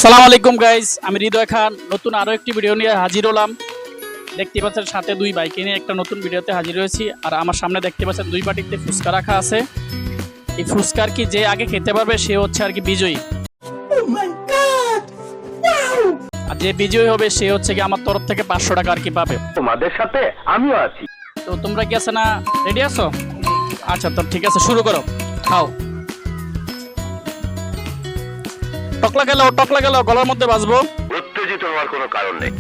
আসসালামু আলাইকুম গাইস, আমি হৃদয় খান নতুন আরও একটি ভিডিও নিয়ে হাজির হলাম। দেখতে পাচ্ছেন সাথে দুই বাইকে নিয়ে একটা নতুন ভিডিওতে হাজির হয়েছি। আর আমার সামনে দেখতে পাচ্ছেন দুই বাটিতে ফুচকা রাখা আছে। এই ফুচকার কি যে আগে খেতে পারবে সে হচ্ছে আর কি বিজয়ী। আর যে বিজয়ী হবে সে হচ্ছে কি আমার তরফ থেকে 500 টাকা আর কি পাবে। তোমাদের সাথে আমিও আছি। তো তোমরা কি আছে না রেডি আছো? আচ্ছা তো ঠিক আছে, শুরু করো, খাও। টকলা গেল গলার মধ্যে বাজবো। উত্তেজিত হওয়ার কোনো কারণ নেই।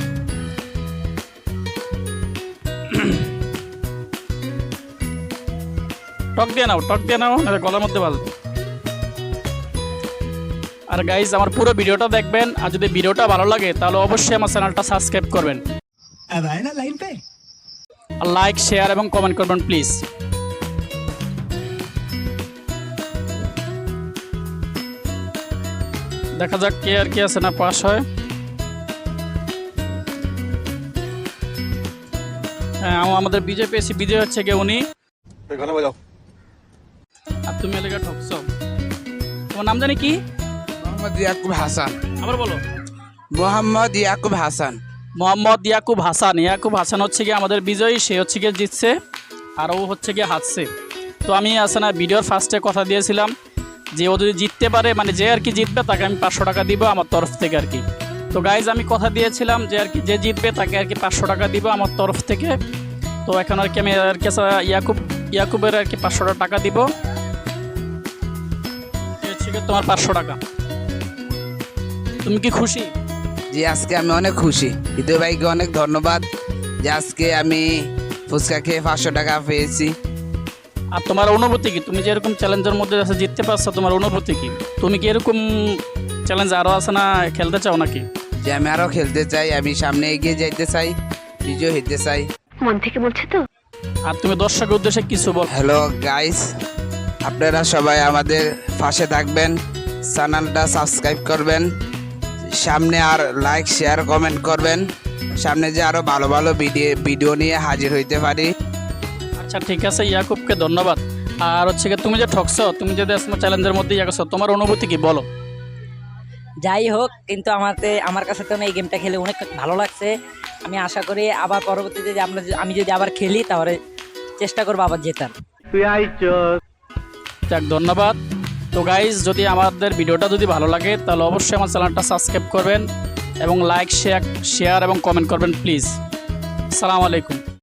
টক দিয়ে নাও নাহলে গলার মধ্যে বাজবে। আর গাইজ আমার পুরো ভিডিওটা দেখবেন, আর যদি ভিডিওটা ভালো লাগে তাহলে অবশ্যই আমার চ্যানেলটা সাবস্ক্রাইব করবেন, আর লাইক শেয়ার এবং কমেন্ট করবেন প্লিজ। দেখা যাক কে আর কি আছে না পাস হয়। হ্যাঁ, আমাদের বিজয় পেয়েছি, বিজয় হচ্ছে কে উনি। আর তুমি এলাকা ঠকছো। তোমার নাম জানি কি? মোহাম্মদ ইয়াকুব হাসান। আবার বলো। মোহাম্মদ ইয়াকুব হাসান। মোহাম্মদ ইয়াকুব হাসান। ইয়াকুব হাসান হচ্ছে গিয়ে আমাদের বিজয়ী, সে হচ্ছে গিয়ে জিতছে আর ও হচ্ছে গিয়ে হারছে। তো আমি আছে না ভিডিওর ফার্স্টে কথা দিয়েছিলাম যে ও যদি জিততে পারে, মানে যে আর কি জিতবে তাকে আমি 500 টাকা দিব আমার তরফ থেকে আর কি। তো গাইজ আমি কথা দিয়েছিলাম যে আর কি যে জিতবে তাকে আর কি 500 টাকা দিব আমার তরফ থেকে। তো এখন আর কি আমি আর কি ইয়াকুবের আর কি 500 টাকা দিব। হচ্ছে গিয়ে তোমার 500 টাকা। তুমি কি খুশি? জি, আজকে আমি অনেক খুশি। হৃদয় ভাইকে অনেক ধন্যবাদ যে আজকে আমি ফুচকা খেয়ে 500 টাকা পেয়েছি। আর তোমার অনুভূতি কি? তুমি যে এরকম চ্যালেঞ্জের মধ্যে আছে জিততে পারছো, তোমার অনুভূতি কি? তুমি কি এরকম চ্যালেঞ্জ আরও আছে না খেলতে চাও নাকি? যে আমি আরো খেলতে চাই, আমি সামনে এগিয়ে যাইতে চাই, বিজয় হইতে চাই। মন থেকে বলছে তো। আর তুমি দর্শকের উদ্দেশ্যে কিছু বল। হ্যালো গাইস, আপনারা সবাই আমাদের পাশে থাকবেন, চ্যানেলটা সাবস্ক্রাইব করবেন, সামনে আর লাইক শেয়ার কমেন্ট করবেন, সামনে যে আরো ভালো ভালো ভিডিও নিয়ে হাজির হইতে পারি। আচ্ছা ঠিক আছে, ইয়াকুবকে ধন্যবাদ। আর হচ্ছে কি তুমি যে ঠকছো, তুমি যে চ্যালেঞ্জের মধ্যে ইয়ে করছো, তোমার অনুভূতি কি বলো? যাই হোক, কিন্তু আমার কাছে তো এই গেমটা খেলে অনেক ভালো লাগছে। আমি আশা করি আবার পরবর্তীতে যে আমি যদি আবার খেলি তাহলে চেষ্টা করবো আবার জেতার। যাক, ধন্যবাদ। তো গাইজ যদি আমাদের ভিডিওটা যদি ভালো লাগে তাহলে অবশ্যই আমার চ্যানেলটা সাবস্ক্রাইব করবেন এবং লাইক শেয়ার এবং কমেন্ট করবেন প্লিজ। আসসালামু আলাইকুম।